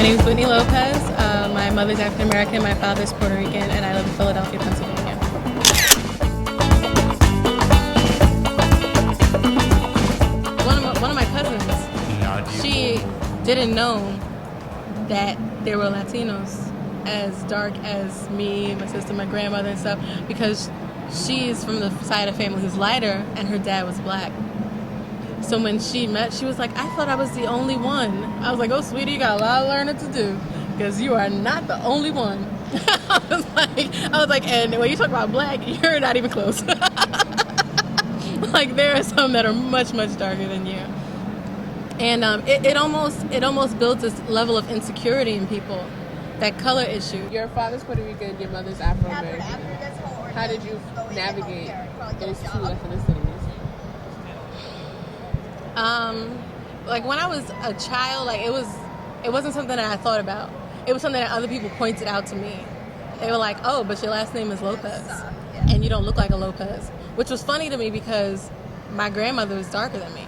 name is Wit Lopez. My mother's African-American, my father's Puerto Rican, and I live in Philadelphia, Pennsylvania. One of my cousins, she didn't know that there were Latinos as dark as me, my sister, my grandmother and stuff, because she's from the side of family who's lighter and her dad was black. So when she met, she was like, I thought I was the only one. I was like, oh, sweetie, you got a lot of learning to do because you are not the only one. I was like, and when you talk about black, you're not even close. Like, there are some that are much, much darker than you. And it almost builds this level of insecurity in people, that color issue. Your father's Puerto Rican, your mother's Afro-American. How did you navigate those two ethnicities? Like when I was a child, like it wasn't something that I thought about. It was something that other people pointed out to me. They were like, oh, but your last name is Lopez and you don't look like a Lopez, which was funny to me because my grandmother was darker than me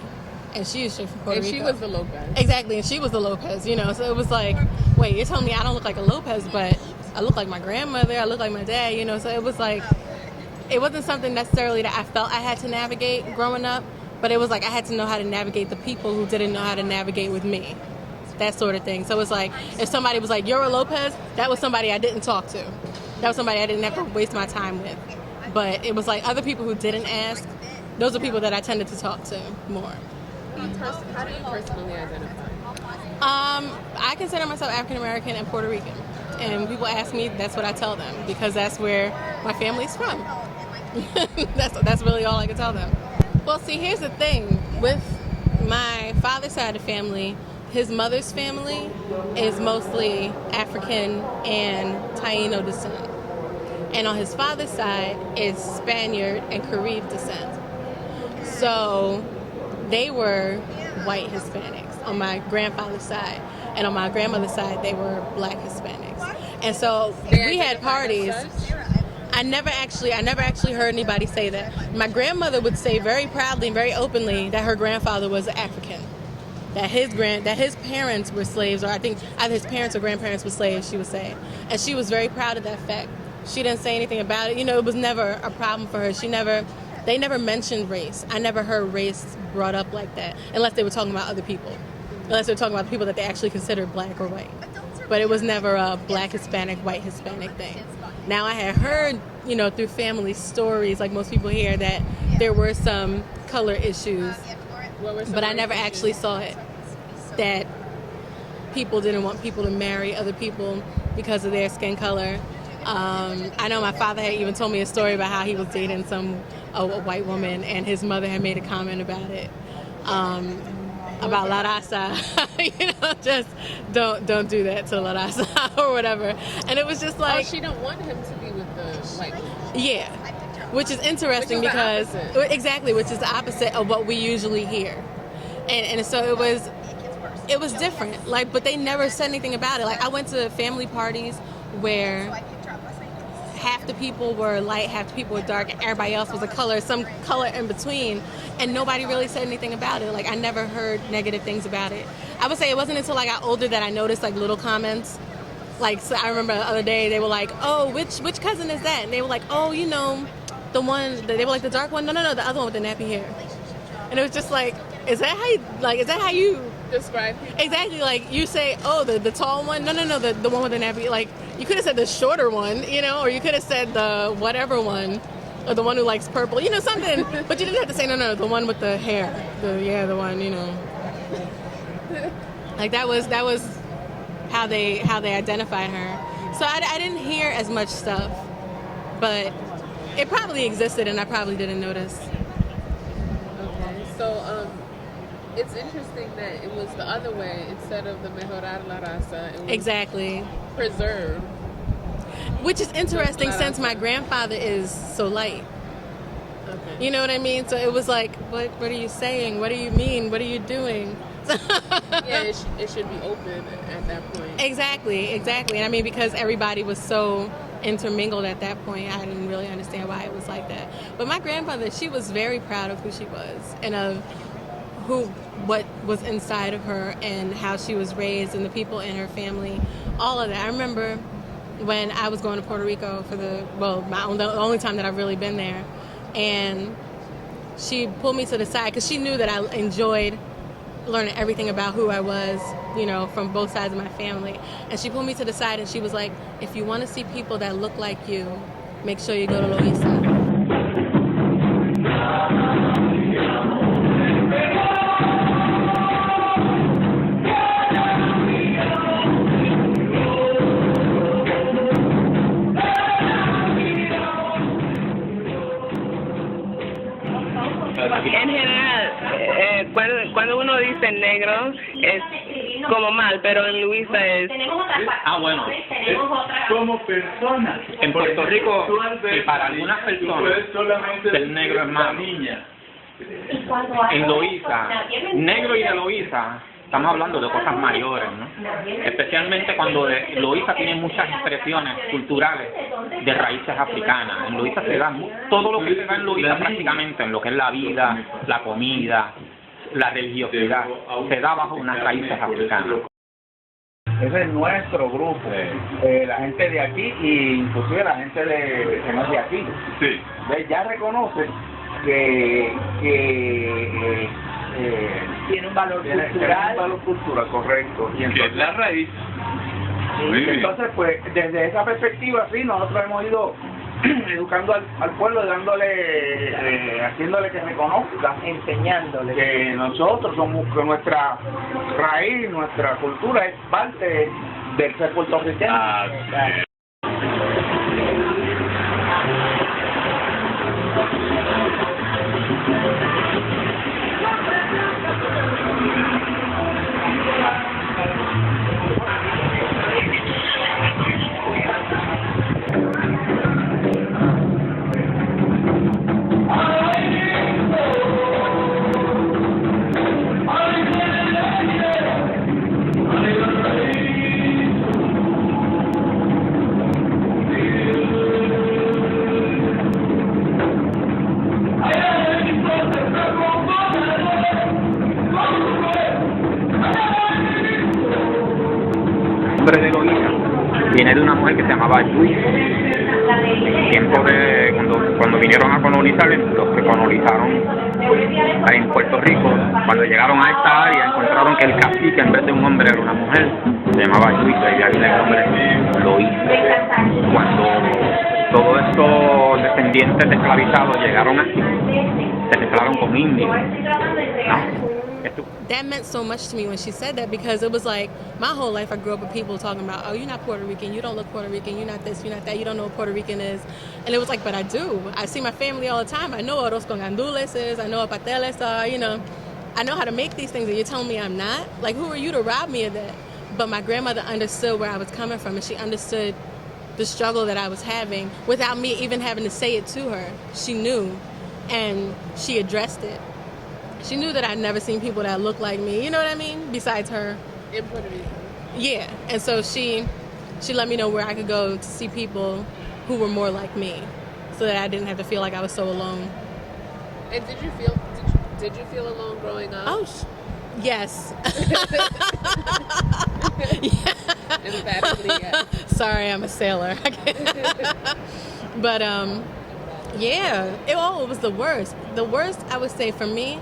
and she is straight from Puerto Rico. And she was the Lopez. Exactly, and she was the Lopez, you know, so it was like, wait, you're telling me I don't look like a Lopez, but I look like my grandmother, I look like my dad, you know, so it was like, it wasn't something necessarily that I felt I had to navigate growing up. But it was like I had to know how to navigate the people who didn't know how to navigate with me. That sort of thing. So it's like if somebody was like, you're a Lopez, that was somebody I didn't talk to. That was somebody I didn't have to waste my time with. But it was like other people who didn't ask, those are people that I tended to talk to more. How do you personally identify? I consider myself African American and Puerto Rican. And when people ask me, that's what I tell them because that's where my family's from. That's really all I can tell them. Well, see, here's the thing. With my father's side of the family, his mother's family is mostly African and Taino descent. And on his father's side, it's Spaniard and Carib descent. So they were white Hispanics on my grandfather's side. And on my grandmother's side, they were black Hispanics. And so we had parties. I never actually heard anybody say that. My grandmother would say very proudly and very openly that her grandfather was African, that his parents were slaves, or I think either his parents or grandparents were slaves, she would say. And she was very proud of that fact. She didn't say anything about it. You know, it was never a problem for her. They never mentioned race. I never heard race brought up like that, unless they were talking about other people. Unless they were talking about the people that they actually considered black or white. But it was never a black Hispanic, white Hispanic thing. Now I had heard, you know, through family stories, like most people here, that there were some color issues, but I never actually saw it. That people didn't want people to marry other people because of their skin color. I know my father had even told me a story about how he was dating a white woman, and his mother had made a comment about it. About La Raza, you know, just don't do that to La Raza or whatever. And it was just like, she don't want him to be with the white woman. Yeah, which is interesting because exactly, which is the opposite of what we usually hear. And so it was different. Like, but they never said anything about it. Like, I went to family parties where half the people were light, half the people were dark, and everybody else was a color, some color in between, and nobody really said anything about it. Like, I never heard negative things about it. I would say it wasn't until I got older that I noticed, like, little comments. Like, so I remember the other day, they were like, oh, which cousin is that? And they were like, oh, you know, the one, they were like, the dark one? No, the other one with the nappy hair. And it was just like, is that how you describe people? Exactly, like, you say, oh, the tall one? No, the one with the nappy, like, you could have said the shorter one, you know, or you could have said the whatever one, or the one who likes purple, you know, something, but you didn't have to say, no, the one with the hair, the one, you know. Like, that was how they identified her. So I didn't hear as much stuff, but it probably existed and I probably didn't notice. Okay, so it's interesting that it was the other way. Instead of the mejorar la raza, it was exactly preserved. Which is interesting since my grandfather is so light. Okay. You know what I mean? So it was like, what are you saying? What do you mean? What are you doing? Yeah, it should be open at that point. Exactly. And I mean, because everybody was so intermingled at that point, I didn't really understand why it was like that. But my grandmother, she was very proud of who she was and of what was inside of her and how she was raised and the people in her family, all of that. I remember when I was going to Puerto Rico for the only time that I've really been there, and she pulled me to the side because she knew that I enjoyed learning everything about who I was, from both sides of my family. And she pulled me to the side and she was like, if you want to see people that look like you, make sure you go to Loiza. En general, cuando uno dice negro es como mal, pero en Loiza es... Bueno, es como persona. En Puerto Rico, y para algunas personas, el negro es malo. En Loiza, negro y de Loiza, estamos hablando de cosas mayores, ¿no? Especialmente cuando Loiza tiene muchas expresiones culturales de raíces africanas. En Loiza se da todo lo que se da en Loiza prácticamente, en lo que es la vida, la comida, la religiosidad, se da bajo unas raíces africanas. Ese es nuestro grupo, la gente de aquí e inclusive la gente que no es de aquí. Sí. Ya reconoce que tiene un valor cultural. Tiene un valor cultural, correcto. Y entonces, es la raíz. Entonces, pues, desde esa perspectiva, sí, nosotros hemos ido educando al pueblo, haciéndole que reconozca, Enseñándole que nosotros somos, que nuestra raíz, nuestra cultura es parte del ser puertorriqueño. De Loiza viene de una mujer que se llamaba Luisa. En tiempo de cuando vinieron a colonizar, los que colonizaron en Puerto Rico, cuando llegaron a esta área encontraron que el cacique en vez de un hombre era una mujer, se llamaba Luisa y de ahí viene el nombre Loiza. Cuando todos estos descendientes de esclavizados llegaron aquí, se mezclaron con indios. That meant so much to me when she said that, because it was like my whole life I grew up with people talking about, oh, you're not Puerto Rican, you don't look Puerto Rican, you're not this, you're not that, you don't know what Puerto Rican is. And it was like, but I do. I see my family all the time. I know what arroz con gandules is, I know what pateles are, I know how to make these things, and you're telling me I'm not? Like, who are you to rob me of that? But my grandmother understood where I was coming from, and she understood the struggle that I was having without me even having to say it to her. She knew, and she addressed it. She knew that I'd never seen people that looked like me, you know what I mean? Besides her. In Puerto Rico. Yeah, and so she let me know where I could go to see people who were more like me, so that I didn't have to feel like I was so alone. And did you feel alone growing up? Oh, yes. Emphatically, yes. Sorry, I'm a sailor. But yeah, it was the worst. The worst, I would say, for me,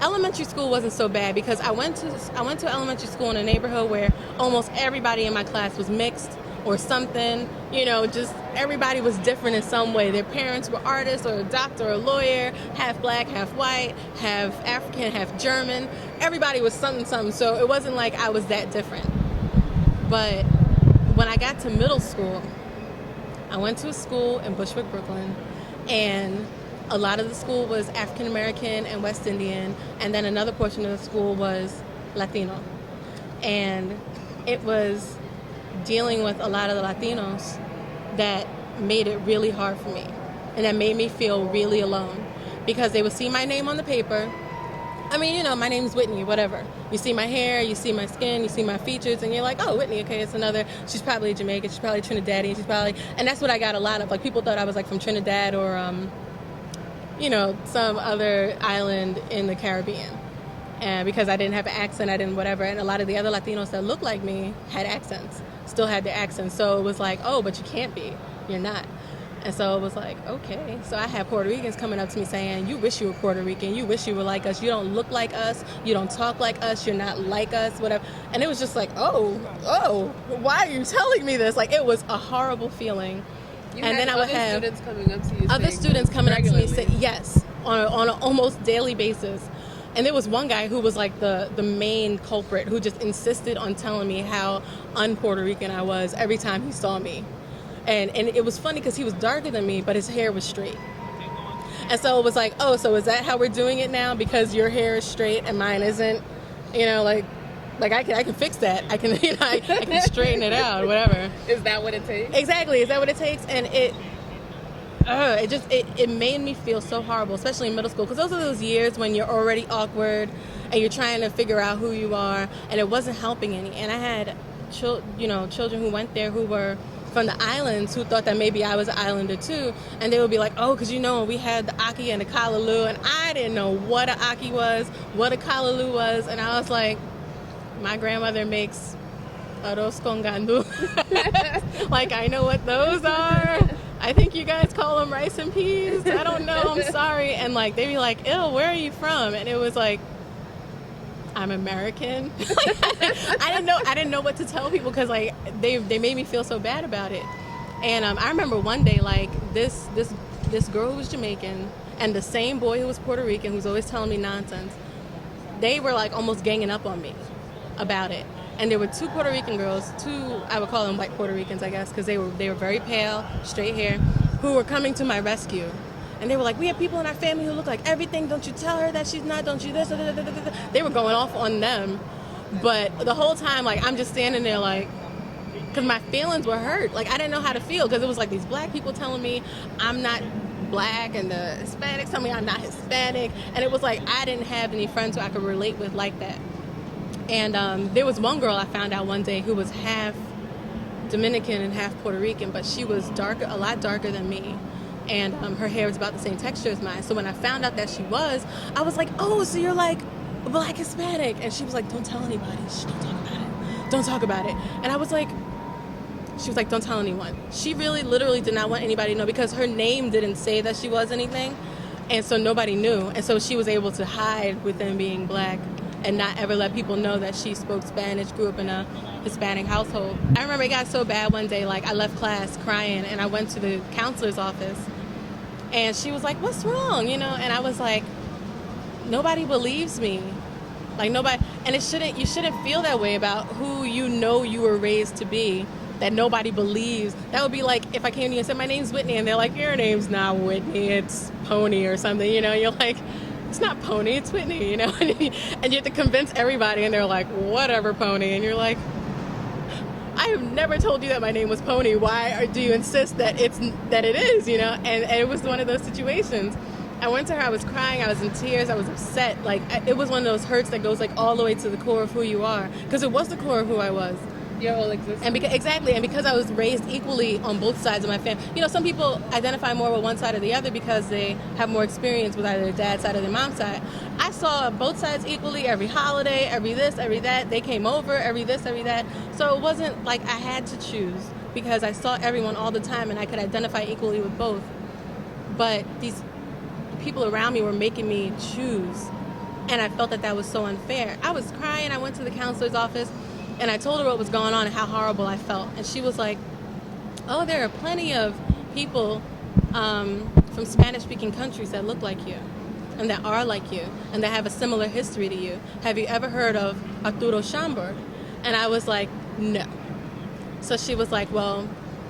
elementary school wasn't so bad, because I went to elementary school in a neighborhood where almost everybody in my class was mixed or something, just everybody was different in some way. Their parents were artists or a doctor or a lawyer, half black, half white, half African, half German. Everybody was something, so it wasn't like I was that different. But when I got to middle school, I went to a school in Bushwick, Brooklyn, and a lot of the school was African American and West Indian, and then another portion of the school was Latino. And it was dealing with a lot of the Latinos that made it really hard for me, and that made me feel really alone, because they would see my name on the paper. I mean, my name's Whitney, whatever. You see my hair, you see my skin, you see my features, and you're like, oh, Whitney, okay, it's another, she's probably Jamaican, she's probably Trinidadian, and that's what I got a lot of. Like, people thought I was like from Trinidad or, some other island in the Caribbean. And because I didn't have an accent, I didn't whatever. And a lot of the other Latinos that looked like me had accents, still had their accents. So it was like, oh, but you can't be. You're not. And so it was like, okay. So I had Puerto Ricans coming up to me saying, you wish you were Puerto Rican. You wish you were like us. You don't look like us. You don't talk like us. You're not like us, whatever. And it was just like, oh, why are you telling me this? Like, it was a horrible feeling. And then I would have students coming up to you. Other students coming regularly. up to me saying, yes, on an almost daily basis. And there was one guy who was like the main culprit who just insisted on telling me how un-Puerto Rican I was every time he saw me. And it was funny because he was darker than me, but his hair was straight. And so it was like, oh, so is that how we're doing it now? Because your hair is straight and mine isn't, like I can fix that. I can, I can straighten it out, whatever. Is that what it takes? Exactly. Is that what it takes? And it made me feel so horrible, especially in middle school, because those are those years when you're already awkward and you're trying to figure out who you are, and it wasn't helping any. And I had children who went there who were from the islands who thought that maybe I was an islander too, and they would be like, oh, because we had the aki and the kalaloo, and I didn't know what an aki was, what a kalaloo was, and I was like, my grandmother makes arroz con gandu. Like, I know what those are. I think you guys call them rice and peas. I don't know. I'm sorry. And like, they'd be like, ew, where are you from? And it was like, I'm American. I didn't know what to tell people because like they made me feel so bad about it. And I remember one day, like this girl who was Jamaican and the same boy who was Puerto Rican, who's always telling me nonsense, they were like almost ganging up on me about it. And there were two Puerto Rican girls, I would call them white Puerto Ricans, I guess, because they were very pale, straight hair, who were coming to my rescue. And they were like, we have people in our family who look like everything. Don't you tell her that she's not. Don't you this. They were going off on them. But the whole time, like, I'm just standing there like, because my feelings were hurt. Like, I didn't know how to feel because it was like these black people telling me I'm not black and the Hispanics telling me I'm not Hispanic. And it was like I didn't have any friends who I could relate with like that. And there was one girl I found out one day who was half Dominican and half Puerto Rican, but she was darker, a lot darker than me. And her hair was about the same texture as mine. So when I found out that she was, I was like, oh, so you're like black Hispanic. And she was like, don't tell anybody. Shh, don't talk about it. Don't talk about it. And I was like, she was like, don't tell anyone. She really literally did not want anybody to know because her name didn't say that she was anything. And so nobody knew. And so she was able to hide within being black and not ever let people know that she spoke Spanish, grew up in a Hispanic household. I remember it got so bad one day, like I left class crying and I went to the counselor's office and she was like, what's wrong? And I was like, nobody believes me. Like nobody, and you shouldn't feel that way about who you were raised to be, that nobody believes. That would be like if I came to you and said, my name's Whitney, and they're like, your name's not Whitney, it's Pony or something, you're like, it's not Pony, it's Whitney, and you have to convince everybody, and they're like, whatever, Pony, and you're like, I have never told you that my name was Pony. Why do you insist that it is, And it was one of those situations. I went to her, I was crying, I was in tears, I was upset. Like, it was one of those hurts that goes like all the way to the core of who you are. Because it was the core of who I was. Your whole existence. And because I was raised equally on both sides of my family. Some people identify more with one side or the other because they have more experience with either their dad's side or their mom's side. I saw both sides equally every holiday, every this, every that. They came over, every this, every that. So it wasn't like I had to choose because I saw everyone all the time and I could identify equally with both. But these people around me were making me choose. And I felt that was so unfair. I was crying. I went to the counselor's office. And I told her what was going on and how horrible I felt. And she was like, oh, there are plenty of people from Spanish-speaking countries that look like you and that are like you and that have a similar history to you. Have you ever heard of Arturo Schomburg? And I was like, no. So she was like, well,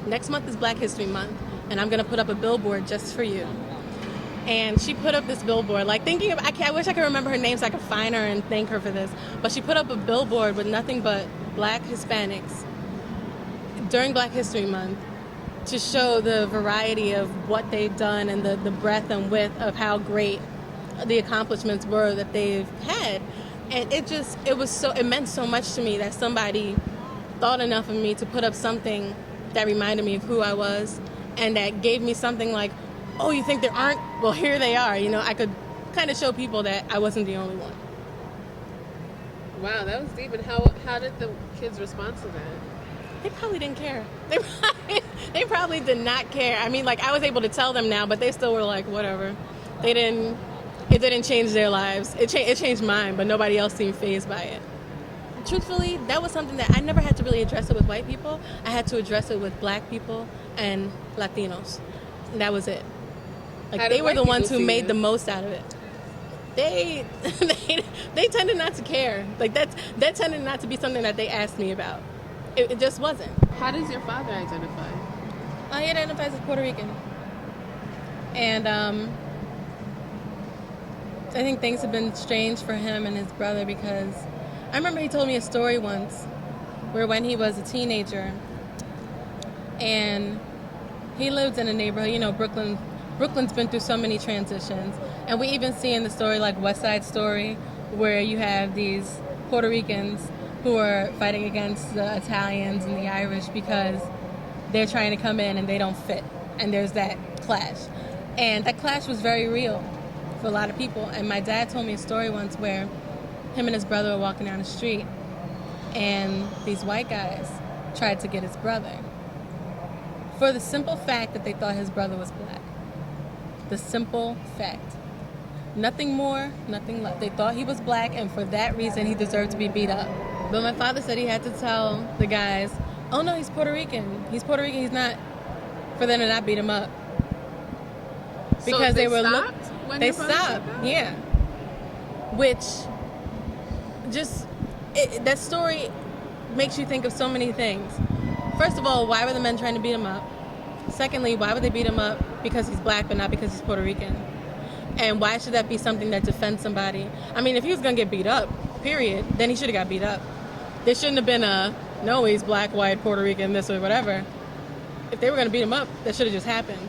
next month is Black History Month, and I'm going to put up a billboard just for you. And she put up this billboard, like thinking of, I wish I could remember her name so I could find her and thank her for this. But she put up a billboard with nothing but Black Hispanics during Black History Month to show the variety of what they've done and the breadth and width of how great the accomplishments were that they've had. And it meant so much to me that somebody thought enough of me to put up something that reminded me of who I was and that gave me something like, oh, you think there aren't? Well, here they are. I could kind of show people that I wasn't the only one. Wow, that was deep. And how did the kids respond to that? They probably didn't care. They probably did not care. I mean, like, I was able to tell them now, but they still were like, whatever. It didn't change their lives. It changed mine, but nobody else seemed fazed by it. Truthfully, that was something that I never had to really address it with white people. I had to address it with black people and Latinos. And that was it. Like, they were the ones who made the most out of it. They tended not to care. Like, that tended not to be something that they asked me about. It just wasn't. How does your father identify? He identifies as Puerto Rican. And I think things have been strange for him and his brother because I remember he told me a story once where when he was a teenager and he lived in a neighborhood, you know, Brooklyn's been through so many transitions. And we even see in the story, like West Side Story, where you have these Puerto Ricans who are fighting against the Italians and the Irish because they're trying to come in and they don't fit. And there's that clash. And that clash was very real for a lot of people. And my dad told me a story once where him and his brother were walking down the street and these white guys tried to get his brother for the simple fact that they thought his brother was black. The simple fact. Nothing more, nothing less. They thought he was black, and for that reason, he deserved to be beat up. But my father said he had to tell the guys, oh no, he's Puerto Rican. He's Puerto Rican, he's not, for them to not beat him up. Because so they were they stopped, yeah. Which, just, that story makes you think of so many things. First of all, why were the men trying to beat him up? Secondly, why would they beat him up because he's black but not because he's Puerto Rican? And why should that be something that defends somebody? I mean, if he was going to get beat up, period, then he should have got beat up. There shouldn't have been no, he's black, white, Puerto Rican, this or whatever. If they were going to beat him up, that should have just happened.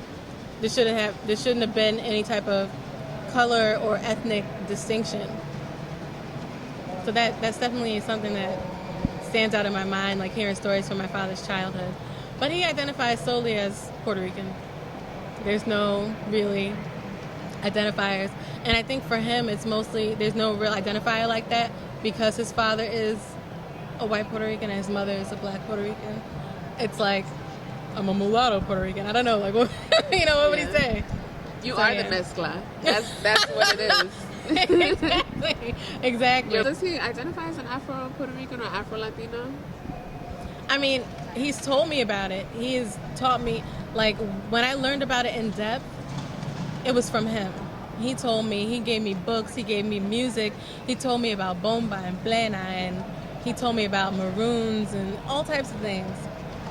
There shouldn't have been any type of color or ethnic distinction. So that's definitely something that stands out in my mind, like hearing stories from my father's childhood. But he identifies solely as Puerto Rican. There's no really identifiers. And I think for him, it's mostly, there's no real identifier like that because his father is a white Puerto Rican and his mother is a black Puerto Rican. It's like, I'm a mulatto Puerto Rican. I don't know, like, what, what would he say? You are the mezcla. That's what it is. Exactly. Does he identify as an Afro-Puerto Rican or Afro-Latino? I mean, he's told me about it. He's taught me, like, when I learned about it in depth, it was from him. He told me, he gave me books, he gave me music, he told me about bomba and plena, and he told me about maroons and all types of things.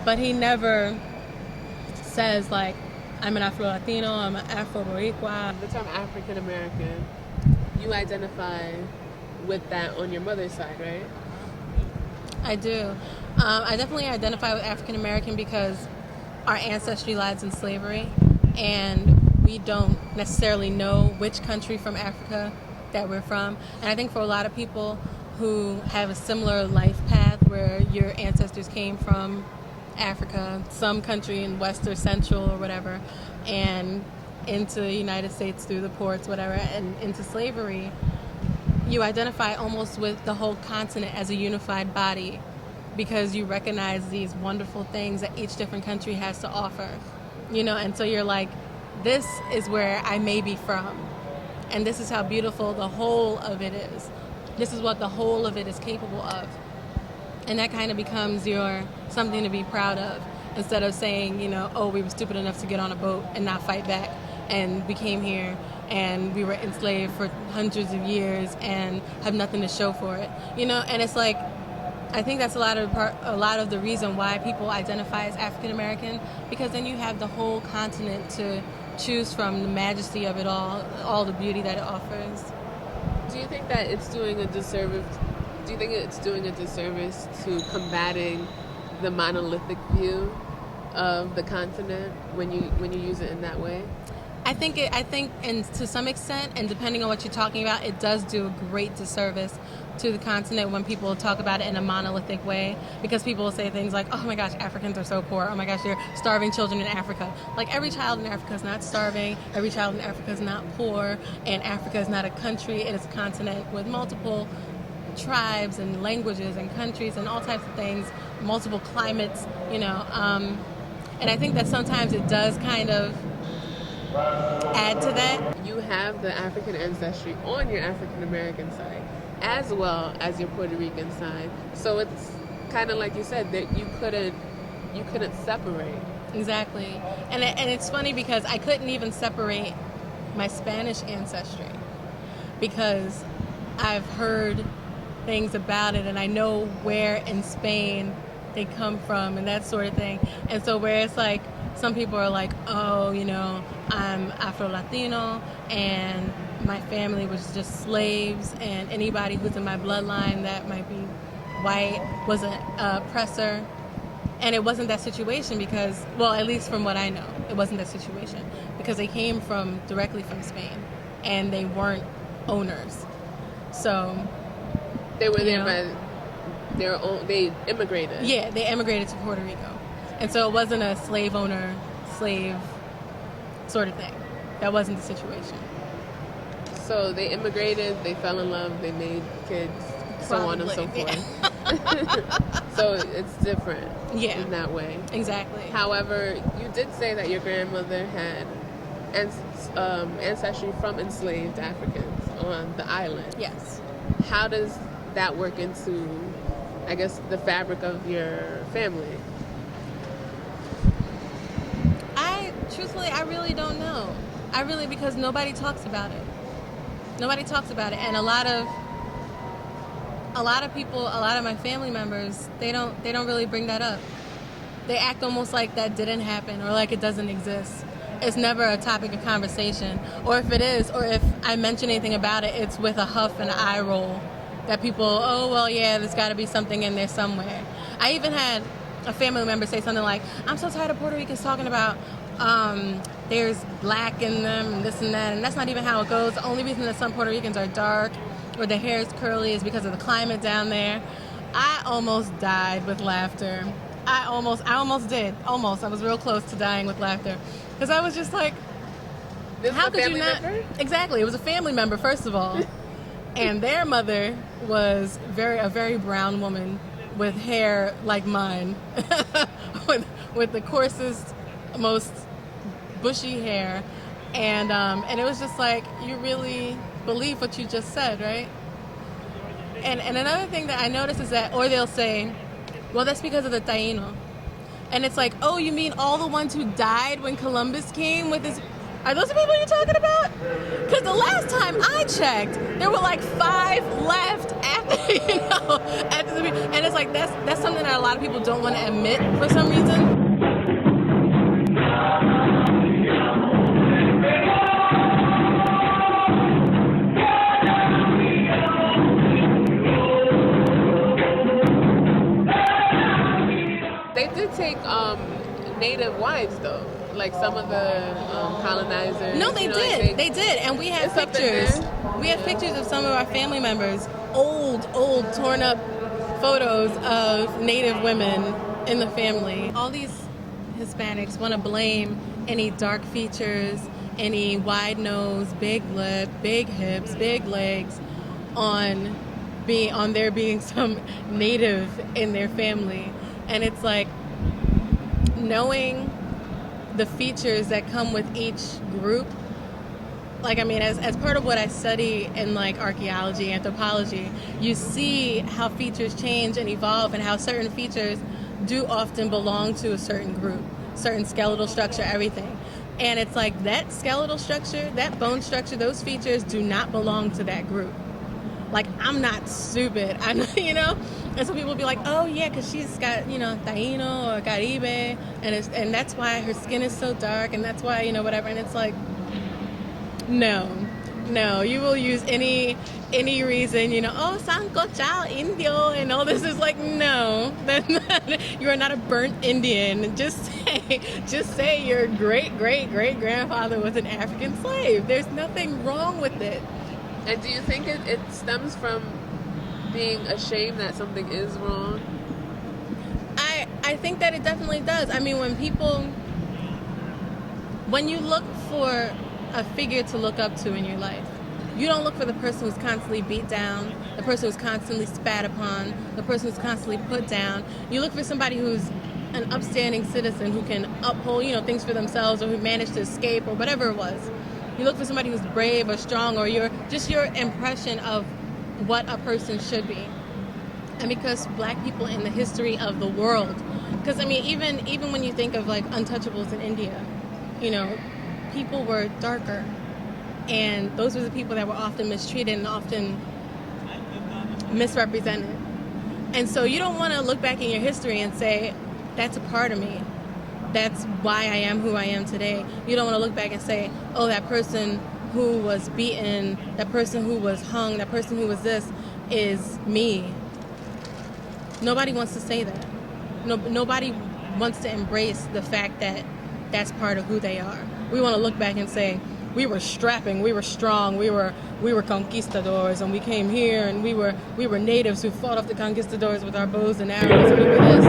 But he never says, like, I'm an Afro-Latino, I'm an Afro-Boricua. The term African-American, you identify with that on your mother's side, right? I do. I definitely identify with African-American because our ancestry lies in slavery, and we don't necessarily know which country from Africa that we're from. And I think for a lot of people who have a similar life path where your ancestors came from Africa, some country in West or Central or whatever, and into the United States through the ports, whatever, and into slavery, you identify almost with the whole continent as a unified body because you recognize these wonderful things that each different country has to offer, and so you're like, this is where I may be from, and this is how beautiful the whole of it is. This is what the whole of it is capable of. And that kind of becomes your something to be proud of, instead of saying, oh, we were stupid enough to get on a boat and not fight back, and we came here and we were enslaved for hundreds of years and have nothing to show for it, And it's like, I think that's a lot of the reason why people identify as African American, because then you have the whole continent to choose from, the majesty of it all the beauty that it offers. Do you think that it's doing a disservice? Do you think it's doing a disservice to combating the monolithic view of the continent when you use it in that way? I think, and to some extent, and depending on what you're talking about, it does do a great disservice to the continent when people talk about it in a monolithic way, because people will say things like, oh my gosh, Africans are so poor, oh my gosh, they're starving children in Africa. Like, every child in Africa is not starving, every child in Africa is not poor, and Africa is not a country, it is a continent with multiple tribes and languages and countries and all types of things, multiple climates, you know. And I think that sometimes it does kind of add to that. You have the African ancestry on your African American side, as well as your Puerto Rican side. So it's kind of like you said that you couldn't separate. Exactly. And it's funny because I couldn't even separate my Spanish ancestry because I've heard things about it and I know where in Spain they come from and that sort of thing. And so where it's like some people are like, oh, you know, I'm Afro-Latino and my family was just slaves and anybody who's in my bloodline that might be white was an oppressor. And it wasn't that situation because, well, at least from what I know, it wasn't that situation because they came directly from Spain and they weren't owners. So they were there by their own, they immigrated. Yeah, they immigrated to Puerto Rico. And so it wasn't a slave owner, slave sort of thing. That wasn't the situation. So they immigrated, they fell in love, they made kids, so on and so forth. Yeah. So it's different in that way. Exactly. However, you did say that your grandmother had ancestry from enslaved Africans on the island. Yes. How does that work into, I guess, the fabric of your family? Truthfully, I really don't know. Because nobody talks about it. Nobody talks about it. And a lot of people, a lot of my family members, they don't really bring that up. They act almost like that didn't happen or like it doesn't exist. It's never a topic of conversation. Or if it is, or if I mention anything about it, it's with a huff and an eye roll that people, oh, well, yeah, there's got to be something in there somewhere. I even had a family member say something like, I'm so tired of Puerto Ricans talking about there's black in them and this and that, and that's not even how it goes. The only reason that some Puerto Ricans are dark or their hair is curly is because of the climate down there. I almost died with laughter. I almost did. Almost. I was real close to dying with laughter. Because I was just like, how could you not? Member? Exactly. It was a family member, first of all. And their mother was a very brown woman with hair like mine. with the coarsest, most bushy hair. And it was just like, you really believe what you just said, right? And another thing that I noticed is that, or they'll say, well, that's because of the Taino. And it's like, oh, you mean all the ones who died when Columbus came with his... Are those the people you're talking about? Because the last time I checked, there were like 5 left after, after the... And it's like, that's something that a lot of people don't want to admit for some reason. They did take native wives, though. Like some of the colonizers. No, they did. Like they did. And we have pictures. We have pictures of some of our family members, old, torn up photos of native women in the family. All these Hispanics want to blame any dark features, any wide nose, big lip, big hips, big legs on there being some native in their family. And it's like, knowing the features that come with each group, like, I mean, as part of what I study in like archaeology, anthropology, you see how features change and evolve and how certain features do often belong to a certain group, certain skeletal structure, everything. And it's like that skeletal structure, that bone structure, those features do not belong to that group. Like, I'm not stupid, I'm not, And so people will be like, oh yeah, because she's got, Taino or Caribe, and that's why her skin is so dark, and that's why, whatever. And it's like, no, you will use any reason, oh, Sancochal Indio, and all this is like, no, you are not a burnt Indian. Just say your great-great-great-grandfather was an African slave. There's nothing wrong with it. And do you think it stems from being ashamed that something is wrong? I think that it definitely does. I mean, when you look for a figure to look up to in your life, You don't look for the person who's constantly beat down, the person who's constantly spat upon, the person who's constantly put down. You look for somebody who's an upstanding citizen who can uphold, things for themselves, or who managed to escape, or whatever it was. You look for somebody who's brave or strong, or your impression of what a person should be. And because black people in the history of the world, because even when you think of like untouchables in India, people were darker, and those were the people that were often mistreated and often misrepresented. And so you don't want to look back in your history and say, that's a part of me. That's why I am who I am today. You don't want to look back and say, oh, that person who was beaten, that person who was hung, that person who was this is me. Nobody wants to say that. Nobody wants to embrace the fact that that's part of who they are. We want to look back and say, we were strapping, we were strong, we were conquistadors, and we came here, and we were natives who fought off the conquistadors with our bows and arrows, and we were this.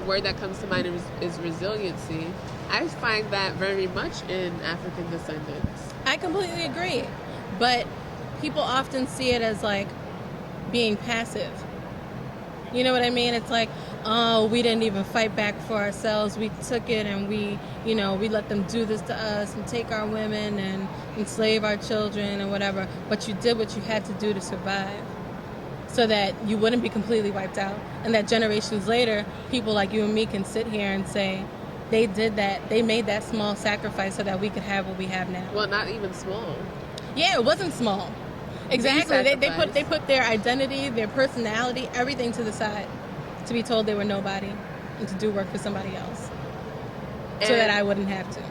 Word that comes to mind is resiliency. I find that very much in African descendants. I completely agree, but people often see it as like being passive. You know what I mean? It's like, oh, we didn't even fight back for ourselves. We took it and we let them do this to us and take our women and enslave our children and whatever. But you did what you had to do to survive, so that you wouldn't be completely wiped out. And that generations later, people like you and me can sit here and say, they did that, they made that small sacrifice so that we could have what we have now. Well, not even small. Yeah, it wasn't small. Exactly. They put their identity, their personality, everything to the side to be told they were nobody and to do work for somebody else. So that I wouldn't have to.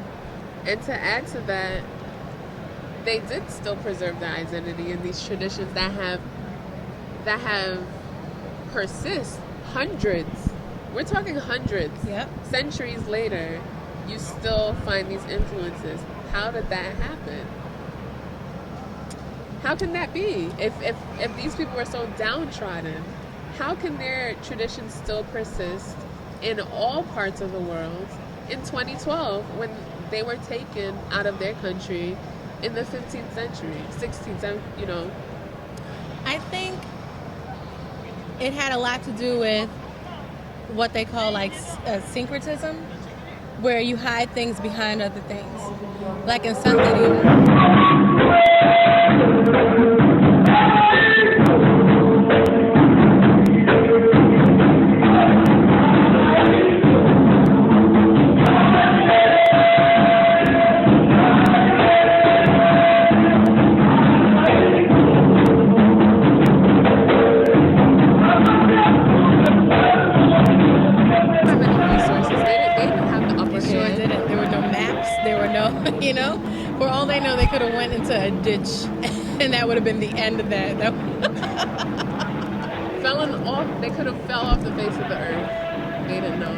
And to add to that, they did still preserve their identity in these traditions that have persist hundreds. We're talking hundreds. Yep. Centuries later, you still find these influences. How did that happen? How can that be? If these people are so downtrodden, how can their traditions still persist in all parts of the world in 2012 when they were taken out of their country in the 15th century, 16th, I think it had a lot to do with what they call like syncretism, where you hide things behind other things. Like in Syncretism. For all they know, they could have went into a ditch, and that would have been the end of that. They could have fell off the face of the earth. They didn't know.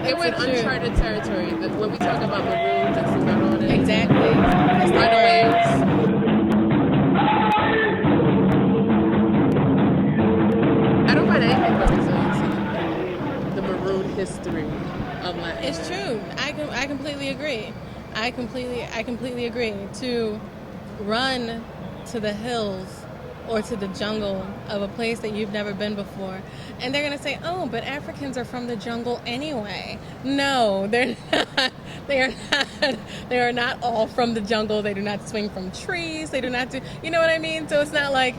They went uncharted territory. When we talk about maroons and cimarrones, exactly, runaways. I don't find anything but resiliency in the maroon history of Latin. It's true. I completely agree. I completely agree. To run to the hills or to the jungle of a place that you've never been before, and they're gonna say, "Oh, but Africans are from the jungle anyway." No, they're not. They are not. They are not all from the jungle. They do not swing from trees. They do not do. You know what I mean? So it's not like,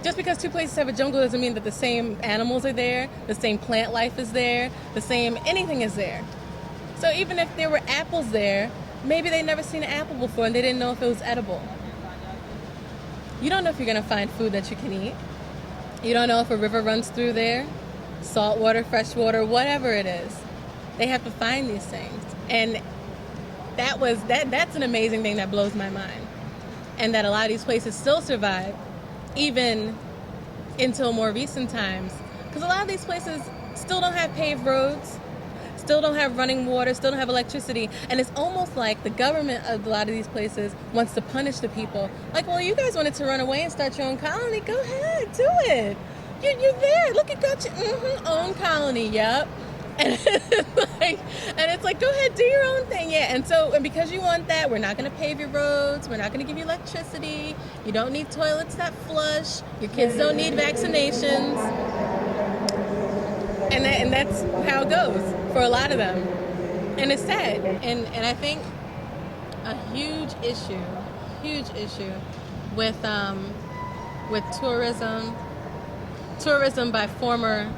just because two places have a jungle doesn't mean that the same animals are there, the same plant life is there, the same anything is there. So even if there were apples there, maybe they'd never seen an apple before and they didn't know if it was edible. You don't know if you're going to find food that you can eat. You don't know if a river runs through there, salt water, fresh water, whatever it is. They have to find these things. And that's an amazing thing that blows my mind. And that a lot of these places still survive, even until more recent times. Because a lot of these places still don't have paved roads, still don't have running water, still don't have electricity. And it's almost like the government of a lot of these places wants to punish the people. Like, well, you guys wanted to run away and start your own colony. Go ahead, do it. You're there. Look, at got your own colony. Yep. And it's like, go ahead, do your own thing. Yeah. And because you want that, we're not going to pave your roads. We're not going to give you electricity. You don't need toilets that flush. Your kids don't need vaccinations. And that's how it goes for a lot of them. And it's sad. And I think a huge issue with tourism by former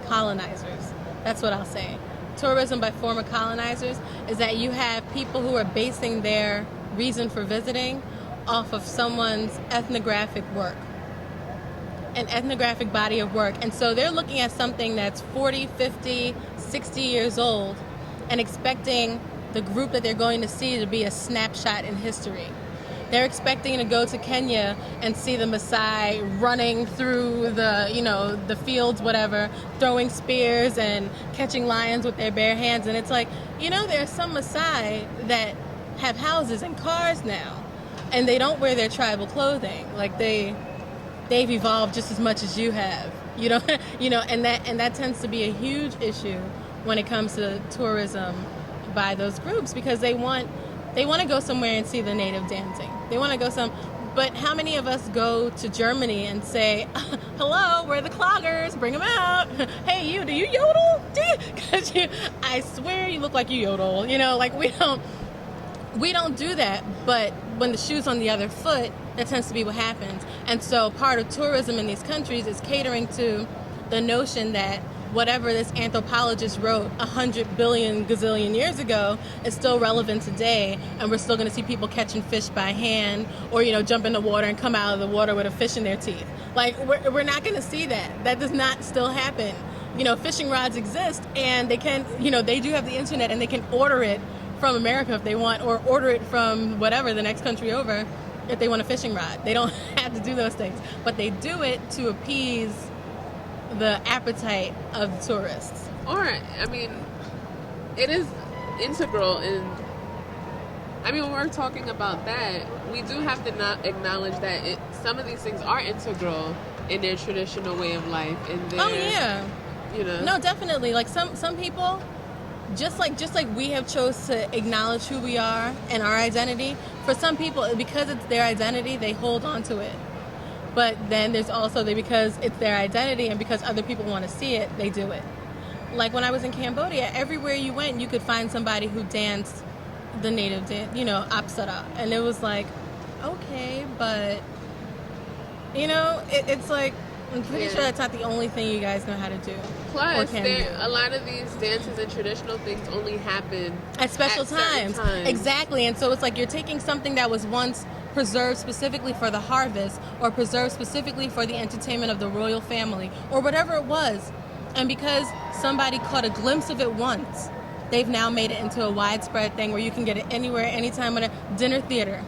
colonizers. That's what I'll say. Tourism by former colonizers is that you have people who are basing their reason for visiting off of someone's ethnographic work, an ethnographic body of work. And so they're looking at something that's 40, 50, 60 years old and expecting the group that they're going to see to be a snapshot in history. They're expecting to go to Kenya and see the Maasai running through the fields, whatever, throwing spears and catching lions with their bare hands. And it's like, there are some Maasai that have houses and cars now, and they don't wear their tribal clothing. Like they've evolved just as much as you have, and that tends to be a huge issue when it comes to tourism by those groups, because they want to go somewhere and see the native dancing. They want to go but how many of us go to Germany and say, hello, we're the cloggers, bring them out. Hey, do you yodel? Because I swear you look like you yodel. Like we don't do that. But when the shoe's on the other foot, that tends to be what happens. And so part of tourism in these countries is catering to the notion that whatever this anthropologist wrote 100 billion gazillion years ago is still relevant today, and we're still going to see people catching fish by hand or jump in the water and come out of the water with a fish in their teeth. Like we're not going to see that. That does not still happen. Fishing rods exist, and they can they do have the internet, and they can order it from America if they want, or order it from whatever the next country over if they want a fishing rod. They don't have to do those things, but they do it to appease the appetite of the tourists. Or, it is integral in, when we're talking about that, we do have to not acknowledge that some of these things are integral in their traditional way of life. In their, No, definitely. Like some people, just like we have chose to acknowledge who we are and our identity, for some people, because it's their identity, they hold on to it. But then there's also because it's their identity and because other people want to see it, they do it. Like when I was in Cambodia, everywhere you went, you could find somebody who danced the native dance, Apsara. And it was like, okay, but, it's like, I'm pretty sure that's not the only thing you guys know how to do. Plus, a lot of these dances and traditional things only happen at special times. Exactly. And so it's like you're taking something that was once preserved specifically for the harvest or preserved specifically for the entertainment of the royal family or whatever it was, and because somebody caught a glimpse of it once, they've now made it into a widespread thing where you can get it anywhere, anytime, at a dinner theater.